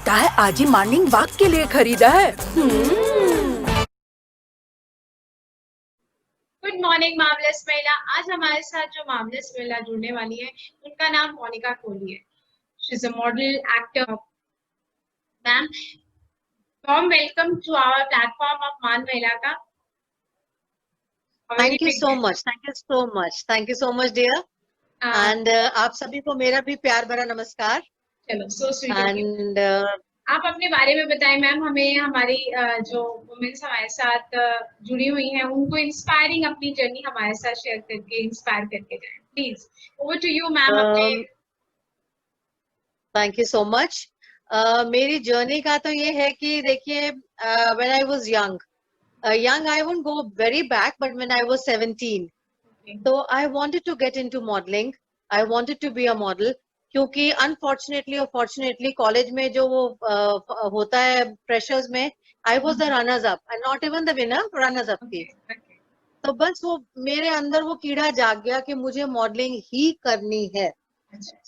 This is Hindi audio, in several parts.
लगता है आज ही मॉर्निंग वॉक के लिए खरीदा है। गुड मॉर्निंग मार्वलेस महिला। आज हमारे साथ जो मार्वलेस महिला जुड़ने वाली है उनका नाम मोनिका कोहली है। She is a model actor. Ma'am, warm welcome to our platform of मान महिला का। Thank you so much, thank you so much, thank you so much dear. And आप सभी को मेरा भी प्यार भरा नमस्कार। चलो, सो स्वीट। एंड आप अपने बारे में बताएं मैम, हमें हमारी जो वुमेन्स हमारे साथ जुड़ी हुई हैं उनको इंस्पायरिंग अपनी जर्नी हमारे साथ शेयर करके इंस्पायर करके जाएं। Please over to you ma'am. Thank you so much. मेरी जर्नी का तो ये है कि देखिए, when I was young I won't go very back, but when I was 17, so I wanted to get into modeling. I wanted to be a model क्योंकि unfortunately or fortunately कॉलेज में जो वो होता है फ्रेशर्स में, I was the runners up and not even the winner, runners up थी। तो बस वो मेरे अंदर वो कीड़ा जाग गया कि मुझे मॉडलिंग ही करनी है।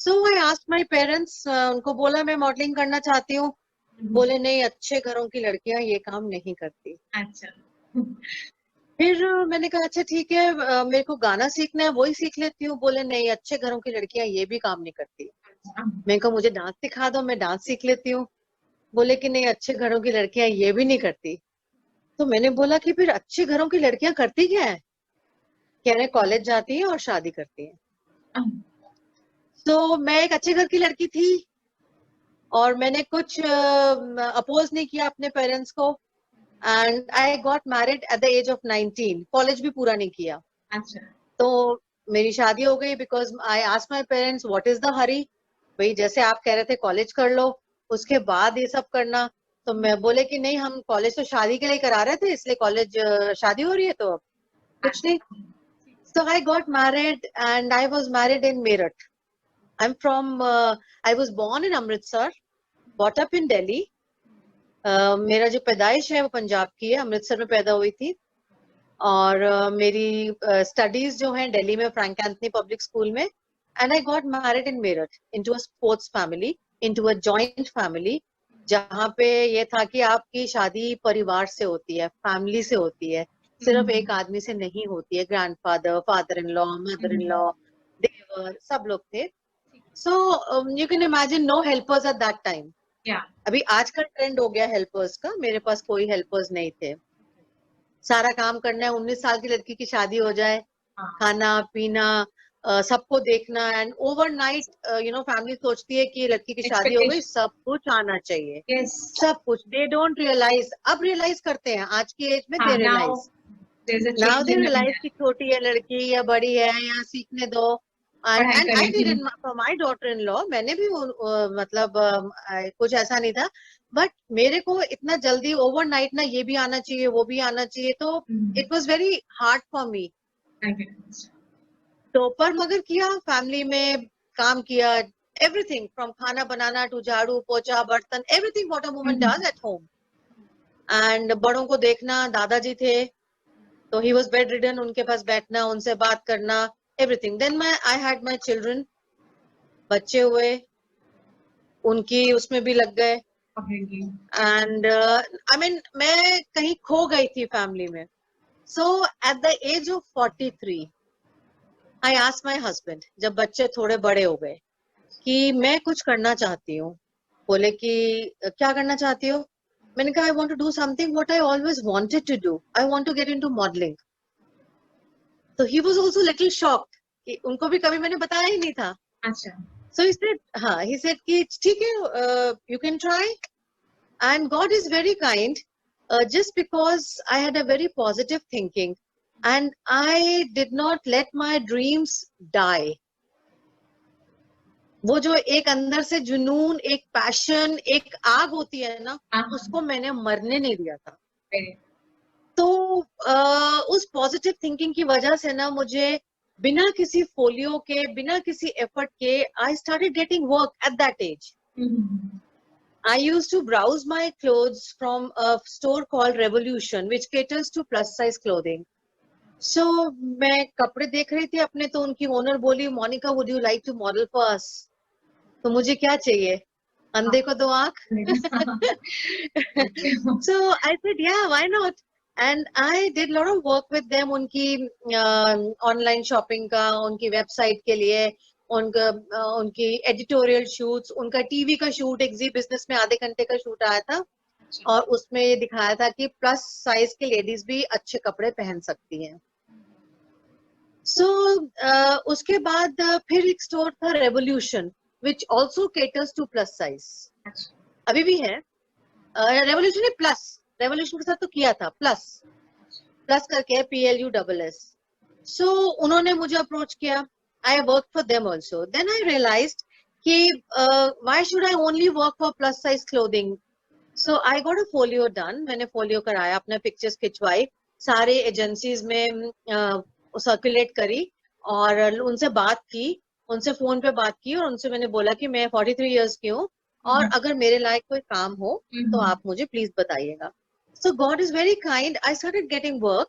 So I asked my parents, उनको बोला मैं मॉडलिंग करना चाहती हूँ। बोले नहीं, अच्छे घरों की लड़कियां ये काम नहीं करती। अच्छा। फिर मैंने कहा अच्छा ठीक है, मेरे को गाना सीखना है, वही सीख लेती हूँ। बोले नहीं, अच्छे घरों की लड़कियां ये भी काम नहीं करती। मैंने कहा मुझे डांस सिखा दो, मैं डांस सीख लेती हूँ। बोले कि नहीं, अच्छे घरों की लड़कियां ये भी नहीं करती। तो मैंने बोला कि फिर अच्छे घरों की लड़कियां करती क्या है? कह रहे कॉलेज जाती है और शादी करती है। तो मैं एक अच्छे घर की लड़की थी और मैंने कुछ अपोज नहीं किया अपने पेरेंट्स को। And I got married at the age of 19, college भी पूरा नहीं किया। अच्छा। तो मेरी शादी हो गई because I asked my parents what is the hurry, भाई जैसे आप कह रहे थे कॉलेज कर लो उसके बाद ये सब करना। तो मैं बोले कि नहीं, हम कॉलेज तो शादी के लिए करा रहे थे, इसलिए कॉलेज शादी हो रही है तो कुछ नहीं। So I got married and I was married in Meerut. I'm from, I was born in Amritsar, brought up in Delhi. मेरा जो पैदाइश है वो पंजाब की है, अमृतसर में पैदा हुई थी। और मेरी स्टडीज जो हैं दिल्ली में फ्रैंक एंथनी पब्लिक स्कूल में। And I got married in Meerut into a sports family, into a joint family, जहाँ पे ये था कि आपकी शादी परिवार से होती है, फैमिली से होती है, सिर्फ एक आदमी से नहीं होती है। Grandfather, father in law, mother in law, देवर, सब लोग थे। So you can imagine no helpers at that time. अभी आजकल ट्रेंड हो गया हेल्पर्स का, मेरे पास कोई हेल्पर्स नहीं थे। सारा काम करना है, 19 साल की लड़की की शादी हो जाए, खाना पीना सबको देखना। And overnight you know family सोचती है कि लड़की की शादी हो गई, सब कुछ आना चाहिए। सब कुछ दे डोंट रियलाइज, अब रियलाइज करते हैं आज की एज में। दे रियलाइज नाउ, दे रियलाइज कि छोटी है लड़की या बड़ी है या सीखने दो। And I did for my daughter in law, मैंने भी मतलब कुछ ऐसा नहीं था, बट मेरे को इतना जल्दी ओवरनाइट ना ये भी आना चाहिए वो भी आना चाहिए, तो it was very hard for me. तो पर मगर किया, फैमिली में काम किया, एवरीथिंग फ्रॉम खाना बनाना टू झाड़ू पोछा बर्तन, everything what a woman does at home. And बड़ों को देखना, दादाजी थे तो ही वाज बेड रिडन, उनके पास बैठना, उनसे बात करना, everything. Then I had my children, बच्चे हुए, उनकी उसमें भी लग गए। एंड आई मीन मैं कहीं खो गई थी फैमिली में। So at the age of 43 I asked my husband, जब बच्चे थोड़े बड़े हो गए, कि मैं कुछ करना चाहती हूँ। बोले कि क्या करना चाहती हो? मैंने कहा I want to do something what I always wanted to do, I want to get into modelling. तो he was also little shocked कि उनको भी कभी मैंने बताया ही नहीं था। अच्छा। सो ही सेड, हाँ, ही सेड कि ठीक है, you can try. And God is very kind, just because I had a very positive thinking and I did not let my dreams die. वो जो एक अंदर से जुनून, एक पैशन, एक आग होती है ना, उसको मैंने मरने नहीं दिया था। तो उस पॉजिटिव थिंकिंग की वजह से ना मुझे बिना किसी फोलियो के, बिना किसी एफर्ट के, I started getting work at that age. I used to browse my clothes from a store called Revolution, which caters to plus size clothing. So मैं कपड़े देख रही थी अपने, तो उनकी ओनर बोली, Monika, would you like to model for us? तो मुझे क्या चाहिए? अंधे को दो आंख. So I said, yeah, why not? And I did lot of work with them. उनकी ऑनलाइन शॉपिंग का, उनकी वेबसाइट के लिए, उनकी एडिटोरियल शूट्स, उनका टीवी का शूट, एक जी बिजनेस में आधे घंटे का शूट आया था, और उसमें ये दिखाया था कि प्लस साइज के लेडीज भी अच्छे कपड़े पहन सकती हैं. सो उसके बाद फिर एक स्टोर था revolution, which also caters to plus size. अभी भी है. रेवोल्यूशन ने प्लस, रेवोल्यूशन के साथ तो किया था प्लस, प्लस करके PLUSS. सो उन्होंने मुझे अप्रोच किया. I work for them also. Then I realised कि why should I only work for plus size clothing. So I got a folio done. मैंने फोलियो कराया, अपने पिक्चर्स खिंचवाई, सारे एजेंसीज में सर्कुलेट करी, और उनसे बात की, उनसे फोन पे बात की, और उनसे मैंने बोला कि मैं 43 इयर्स की हूँ, और अगर मेरे लायक कोई काम हो तो आप मुझे प्लीज बताइएगा. So God is very kind. I started getting work,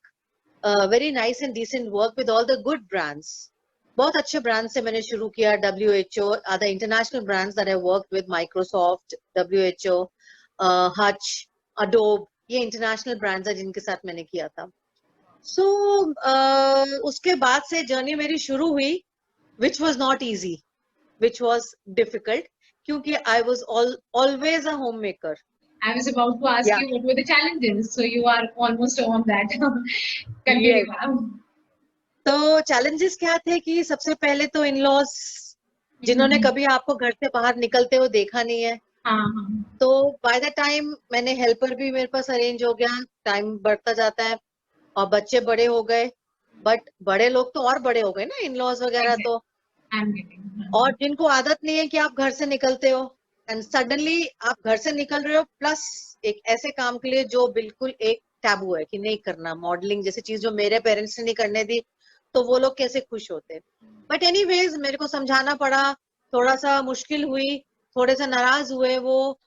very nice and decent work with all the good brands. बहुत अच्छे ब्रांड से मैंने शुरू किया. WHO, the international brands that I worked with, Microsoft, WHO, Hutch, Adobe, ये इंटरनेशनल ब्रांड्स है जिनके साथ मैंने किया था. सो उसके बाद से जर्नी मेरी शुरू हुई, which was not easy, which was difficult, क्योंकि I was always a homemaker. I was about to ask Yeah. you what were the challenges. So you are almost on that. Continue, Yes. ma'am. तो चैलेंजेस क्या थे कि सबसे पहले तो इन लॉज, जिन्होंने कभी आपको घर से बाहर निकलते हुए देखा नहीं है, तो बाय द टाइम मैंने हेल्पर भी मेरे पास अरेंज हो गया, टाइम बढ़ता जाता है, और बच्चे बड़े हो गए. बट बड़े लोग तो और बड़े हो गए ना, इन लॉज वगैरह. तो और जिनको आदत नहीं है कि आप घर से निकलते हो, एंड सडनली आप घर से निकल रहे हो, प्लस एक ऐसे काम के लिए जो बिल्कुल एक टैबू है कि नहीं करना, मॉडलिंग जैसी चीज जो मेरे पेरेंट्स ने नहीं करने दी, तो वो लोग कैसे खुश होते. बट एनीवेज मेरे को समझाना पड़ा, थोड़ा सा मुश्किल हुई, थोड़े से नाराज हुए वो.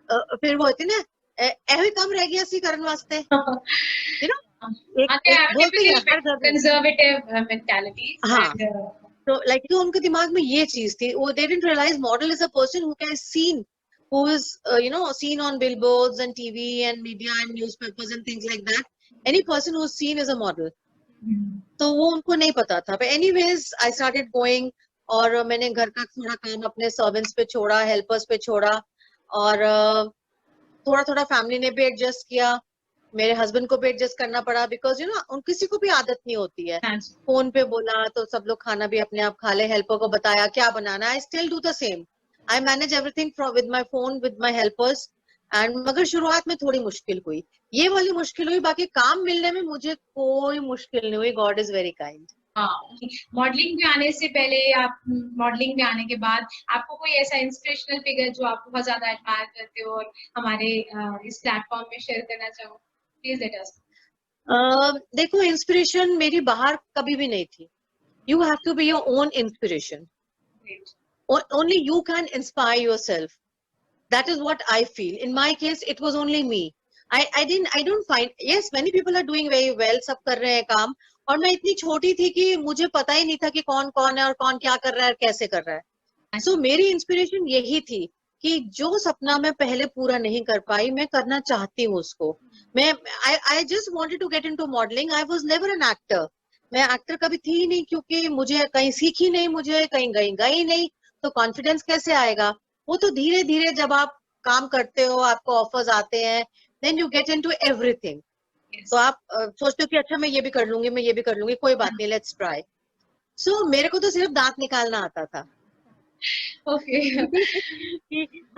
फिर वो होती ना, ऐसे काम रह गया सी करने वास्ते, यू नो, बोलते हैं हर जगह conservative mentality. हाँ. तो लाइक तो उनके दिमाग में ये चीज थी. वो they didn't realize model is a person who can seen, who is seen on billboards and TV and media and newspapers and things like that. Any person who is seen is a model. तो वो उनको नहीं पता था. But anyways I started going, और मैंने घर का थोड़ा काम अपने सर्वेंट्स पे छोड़ा, हेल्पर्स पे छोड़ा, और थोड़ा थोड़ा फैमिली ने भी एडजस्ट किया, मेरे हस्बैंड को भी एडजस्ट करना पड़ा, बिकॉज उन किसी को भी आदत नहीं होती है. फोन पे बोला तो सब लोग खाना भी अपने आप खा ले, हेल्पर को बताया क्या बनाना. I still do the same. I manage everything with my phone, with my helpers. And मगर शुरुआत में थोड़ी मुश्किल हुई, ये वाली मुश्किल हुई, बाकी काम मिलने में मुझे कोई मुश्किल नहीं हुई. God is very kind. Modelling में आने से पहले, आप मॉडलिंग में आने के बाद, आपको कोई ऐसा इंस्पिरेशनल फिगर जो आप बहुत ज्यादा एडमायर करते हो और हमारे इस प्लेटफॉर्म में शेयर करना चाहो, प्लीज लेट अस. देखो, इंस्पिरेशन मेरी बाहर कभी भी नहीं थी. You have to be your own inspiration. Only you can inspire yourself. That is what I feel. In my case, it was only me. I don't find, yes, many people are doing very well, सब कर रहे हैं काम, और मैं इतनी छोटी थी कि मुझे पता ही नहीं था कि कौन कौन है और कौन क्या कर रहा है और कैसे कर रहा है. So मेरी इंस्पिरेशन यही थी कि जो सपना मैं पहले पूरा नहीं कर पाई, मैं करना चाहती हूँ उसको. I just wanted to get into modeling. I was never an actor. मैं एक्टर कभी थी ही नहीं, क्योंकि मुझे कहीं सीखी नहीं, मुझे कहीं गई नहीं, तो कॉन्फिडेंस कैसे आएगा. वो तो धीरे धीरे जब आप काम करते हो, आपको ऑफर्स आते हैं, then you get into everything. तो आप सोचते हो कि अच्छा मैं ये भी कर लूंगी, मैं ये भी कर लूंगी, कोई बात नहीं, लेट्स ट्राई. सो मेरे को तो सिर्फ दांत निकालना आता था.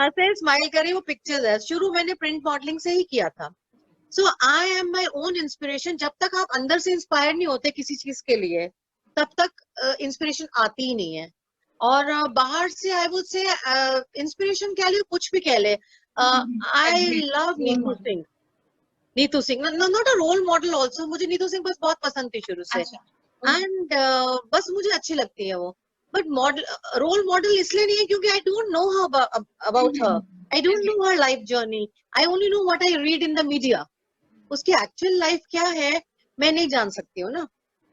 हंसे स्माइल करे वो पिक्चर्स है. शुरू मैंने प्रिंट मॉडलिंग से ही किया था. So I am my own inspiration. जब तक आप अंदर से इंस्पायर नहीं होते किसी चीज के लिए, तब तक इंस्पिरेशन आती ही नहीं है. और बाहर से आई वुड से इंस्पिरेशन कह ले, कुछ भी कह ले. I love Neetu Singh. Neetu Singh not a role model also. मुझे नीतू सिंह बस बहुत पसंद थी शुरू से, एंड बस मुझे अच्छी लगती है वो. बट रोल मॉडल इसलिए नहीं है क्योंकि I don't know about her. I don't know her life journey. I only know what I read in the media. उसकी एक्चुअल लाइफ क्या है मैं नहीं जान सकती हूँ ना.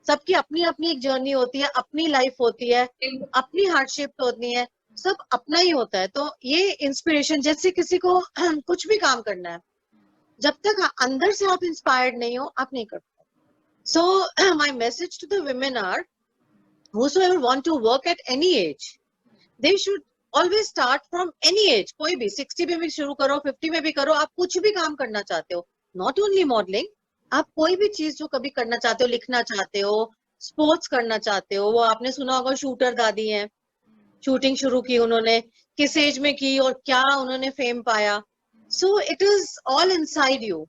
सबकी अपनी अपनी एक जर्नी होती है, अपनी लाइफ होती है, अपनी हार्डशिप होती है. सब अपना ही होता है। तो ये इंस्पिरेशन, जैसे किसी को कुछ भी काम करना है, जब तक अंदर से आप इंस्पायर्ड नहीं हो, आप नहीं कर पाओ। So my message to the women are, whosoever want to work at any age, they should always start from any age. कोई भी 60 में भी शुरू करो, 50 में भी करो, आप कुछ भी काम करना चाहते हो, नॉट ओनली मॉडलिंग, आप कोई भी चीज जो कभी करना चाहते हो, लिखना चाहते हो, स्पोर्ट्स करना चाहते हो, वो आपने सुना होगा शूटर दादी हैं, शूटिंग शुरू की उन्होंने, किस एज में की और क्या उन्होंने फेम पाया। So it is all inside you.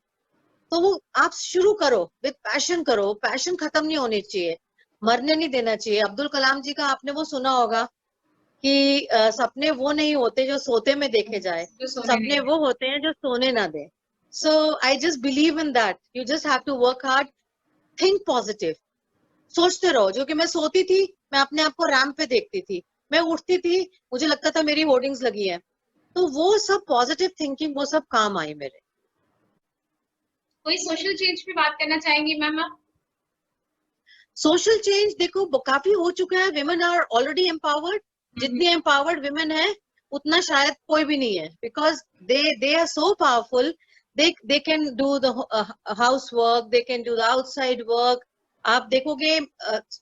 तो वो आप शुरू करो, विद पैशन करो, पैशन खत्म नहीं होनी चाहिए, मरने नहीं देना चाहिए। अब्दुल कलाम जी का आपने वो सुना होगा कि सपने वो नहीं होते जो सोते में देखे जाए, जो सोने सपने नहीं वो होते हैं जो सोने ना दे। So I just believe in that, you just have to work hard, think positive, सोचते रहो। जो कि मैं सोती थी, मैं अपने आप को रैंप पे देखती थी, मैं उठती थी, मुझे लगता था मेरी होर्डिंग्स लगी है, तो वो सब पॉजिटिव थिंकिंग, वो सब काम आई मेरे। कोई सोशल चेंज पे बात करना चाहेंगी मैम आप? सोशल चेंज देखो काफी हो चुका है, विमेन आर ऑलरेडी एम्पावर्ड, जितनी एम्पावर्ड विमेन है उतना शायद कोई भी नहीं है, because they are so powerful, they can do the house work, they can do the outside work। आप देखोगे,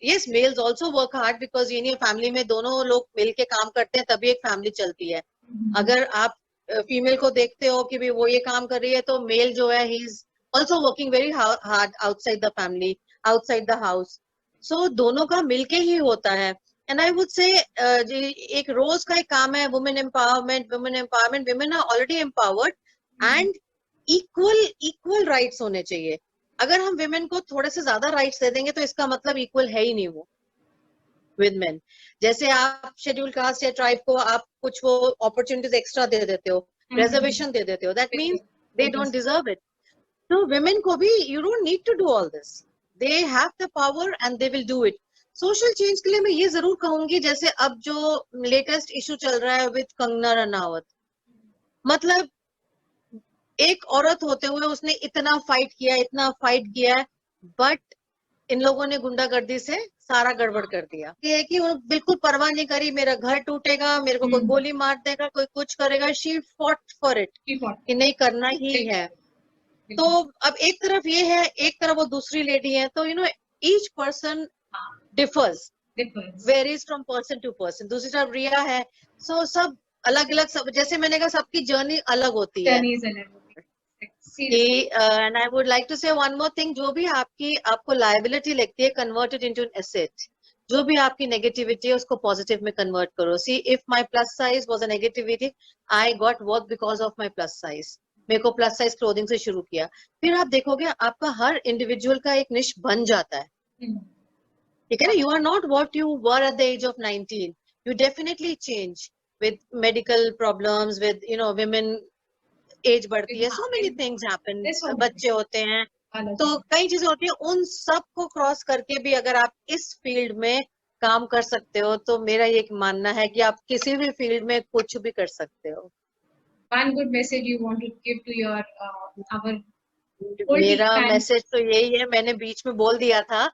yes males also work hard, because ये नहीं, फैमिली में दोनों लोग मिलके काम करते हैं तभी एक फैमिली चलती है। अगर आप फीमेल को देखते हो कि भाई वो ये काम कर रही है, तो मेल जो है he is also working very hard outside the family, outside the house. So दोनों का मिलके ही होता है। एंड आई वुड से एक रोज का एक काम है, women empowerment, women empowerment, women are already empowered and equal rights होने चाहिए। अगर हम विमेन को थोड़े से ज्यादा राइट्स दे देंगे तो इसका मतलब इक्वल है ही नहीं वो विद मेन। जैसे आप शेड्यूल कास्ट या ट्राइब को आप कुछ वो अपॉर्चुनिटीज एक्स्ट्रा दे देते हो, रिजर्वेशन दे देते हो, that means they don't deserve it. तो women को भी you don't need to do all this, they have the power and they will do it। Social change के लिए मैं ये जरूर कहूंगी, जैसे अब जो लेटेस्ट इशू चल रहा है विद कंगना रनावत, मतलब एक औरत होते हुए उसने इतना फाइट किया, इतना फाइट किया, बट इन लोगों ने गुंडागर्दी से सारा गड़बड़ कर दिया। ये है कि वो बिल्कुल परवाह नहीं करी, मेरा घर टूटेगा, मेरे को कोई गोली मार देगा, कोई कुछ करेगा, शी फॉट फॉर इट कि नहीं करना ही है। तो अब एक तरफ ये है, एक तरफ वो दूसरी लेडी है, तो you know each person differs, varies from person to person. दूसरी तरफ रिया है, सो सब अलग अलग, सब जैसे मैंने कहा सबकी जर्नी अलग होती है। And I would like to say one more thing, जो भी आपको लायबिलिटी लगती है, convert it into an asset. जो भी आपकी नेगेटिविटी है उसको पॉजिटिव में कन्वर्ट करो। See if my plus size was a negativity, I got work because of my plus size. मेरे को प्लस साइज क्लोथिंग से शुरू किया, फिर आप देखोगे आपका हर इंडिविजुअल का एक निश बन जाता है, ठीक है ना। You are not what you were at the age of 19, you definitely change with medical problems, with you know women age बढ़ती है, सो मेनी थिंग्स हैपन, बच्चे होते हैं, तो कई चीजें होती है, उन सब को क्रॉस करके भी अगर आप इस फील्ड में काम कर सकते हो, तो मेरा ये मानना है कि आप किसी भी फील्ड में कुछ भी कर सकते हो। One good message you want to give to your our मेरा मैसेज तो यही है, मैंने बीच में बोल दिया था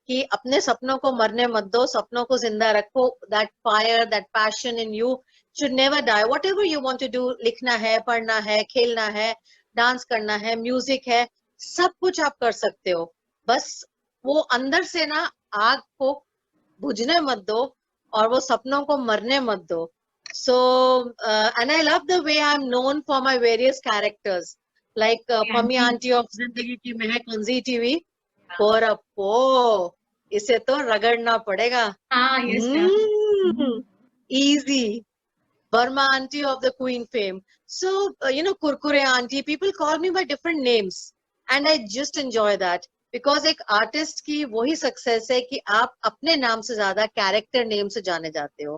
कि अपने सपनों को मरने मत दो, सपनों को जिंदा रखो। That fire, that passion in you should never die। whatever you want to do, लिखना है, पढ़ना है, खेलना है, डांस करना है, म्यूजिक है, सब कुछ आप कर सकते हो। बस वो अंदर से ना आग को बुझने मत दो और वो सपनों को मरने मत दो। So and I love the way I'm known for my various characters, like Pammi Aunty of Zindagi Ki Mehak on ZTV, और अपो इसे तो रगड़ना पड़ेगा। Easy, Burma Aunty of the Queen fame। So you know, Kurkure Aunty, people call me by different names and I just enjoy that, because एक आर्टिस्ट की वही सक्सेस है कि आप अपने नाम से ज्यादा कैरेक्टर नेम से जाने जाते हो,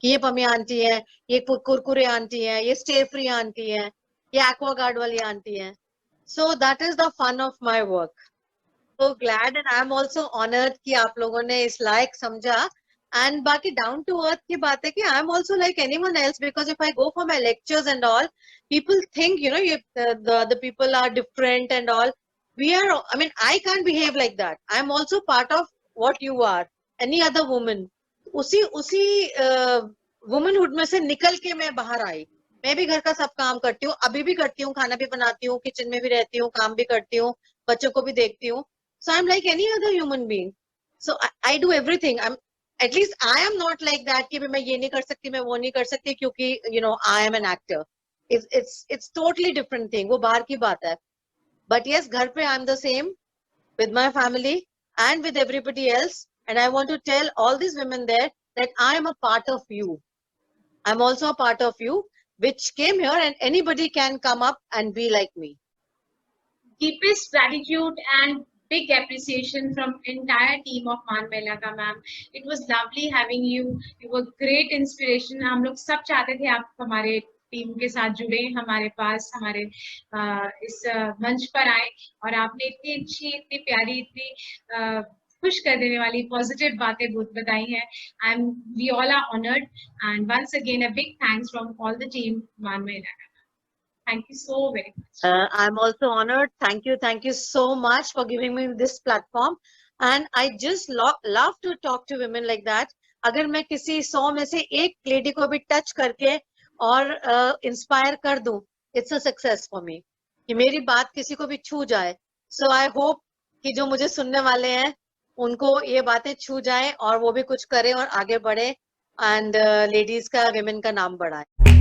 कि ये पम्मी आंटी है, ये कुरकुरे आंटी है, ये स्टे फ्री आंटी है, ये एक्वागार्ड वाली आंटी है। So that is the fun of my work. So glad and I am also honoured कि आप लोगों ने इस लायक समझा। एंड बाकी डाउन टू अर्थ की बात है कि I am also like anyone else, because if I go for my lectures and all, people think you know the people are different and all. We are, I mean, I can't behave like that. I am also part of what you are, any other woman। उसी वुमेनहुड में से निकल के मैं बाहर आई। मैं भी घर का सब काम करती हूँ, अभी भी करती हूँ, खाना भी बनाती हूँ, किचन में भी रहती हूँ, काम भी करती हूँ, बच्चों को भी देखती हूँ। So I am like any other human being. So I do everything. I am at least I am not like that कि मैं ये नहीं कर सकती, मैं वो नहीं कर सकती, क्योंकि you know I am an actor. It's totally different thing, वो बाहर की बात है। बट यस, घर पे I am the same with my family and with everybody else. And I want to tell all these women there that I am a part of you. I'm also a part of you, which came here, and anybody can come up and be like me. Deepest gratitude and big appreciation from entire team of मान महिला का ma'am. It was lovely having you. You were great inspiration. हम लोग सब चाहते थे आप हमारे टीम के साथ जुड़े, हमारे पास हमारे इस मंच पर आए, और आपने इतनी अच्छी, इतनी प्यारी, इतनी खुश कर देने वाली पॉजिटिव बातें बताई हैं. We all are honored, and once again a big thanks from all the team मान महिला का. Thank you so very much. I'm also honored. Thank you so much for giving me this platform. And I just love to talk to women like that. अगर मैं किसी 100 में से एक लेडी को भी टच करके और इंस्पायर कर दूं, it's a success for me, कि मेरी बात किसी को भी छू जाए. सो आई होप कि जो मुझे सुनने वाले हैं उनको ये बातें छू जाएं और वो भी कुछ करें और आगे बढ़े, एंड लेडीज का, विमेन का नाम बढ़ाएं.